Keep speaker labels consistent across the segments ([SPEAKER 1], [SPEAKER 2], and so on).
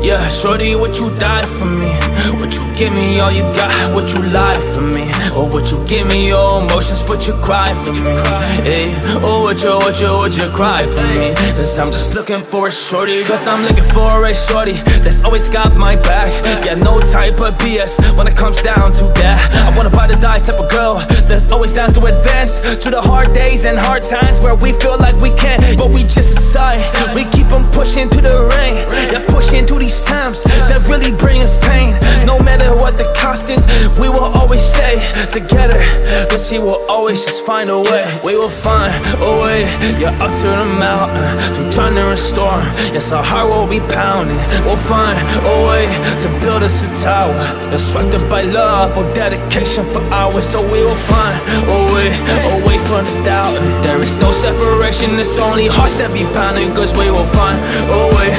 [SPEAKER 1] Yeah, shorty, would you die for me? Would you give me all you got? Would you lie for me? Or would you give me your emotions but you cry for me? Hey, or would you cry for me? Cause I'm just looking for a shorty. Cause I'm looking for a shorty that's always got my back. Yeah, no type of BS when it comes down to that. I wanna buy the die type of girl that's always down to advance through the hard days and hard times where we feel like we can't, but we just decide. We keep on pushing to the rain. Yeah, pushing to these times that really bring us pain. No matter what the cost is, we will always stay together. Cause we will always just find a way. We will find a way. Yeah, up to the mountain, through thunder and storm. Yes, our heart will be pounding. We'll find a way to build us a tower, constructed by love or dedication for hours. So we will find a way from the doubt. There is no separation, it's only hearts that be pounding. Cause we will find a way.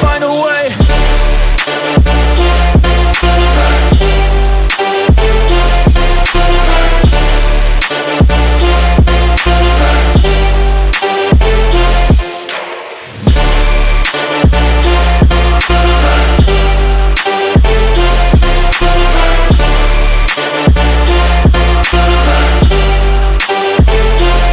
[SPEAKER 1] Find a way.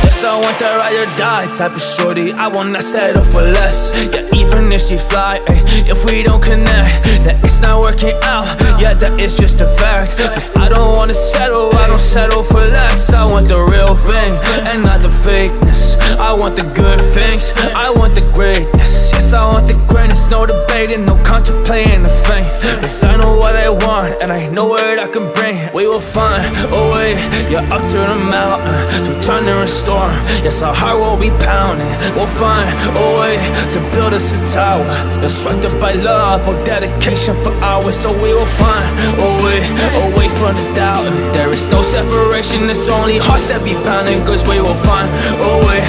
[SPEAKER 1] Yes, I want that ride or die type of shorty. I will not settle for less. Yeah, even if she fly, ay, if we don't connect, that it's not working out. Yeah, that is just a fact. Cause I don't wanna settle, I don't settle for less. I want the real thing and not the fakeness. I want the good things, I want the greatness. Yes, I want the greatness, no debating, no contemplating the fame. Cause I know what I want, and I know what I can bring. We will find a way, yeah, up to the mountain, to turn to a storm. Yes, our heart will be pounding. We'll find a way to build us a tower, constructed by love or dedication for hours. So we will find a way from the doubt. There is no separation, it's only hearts that be pounding. Cause we will find a way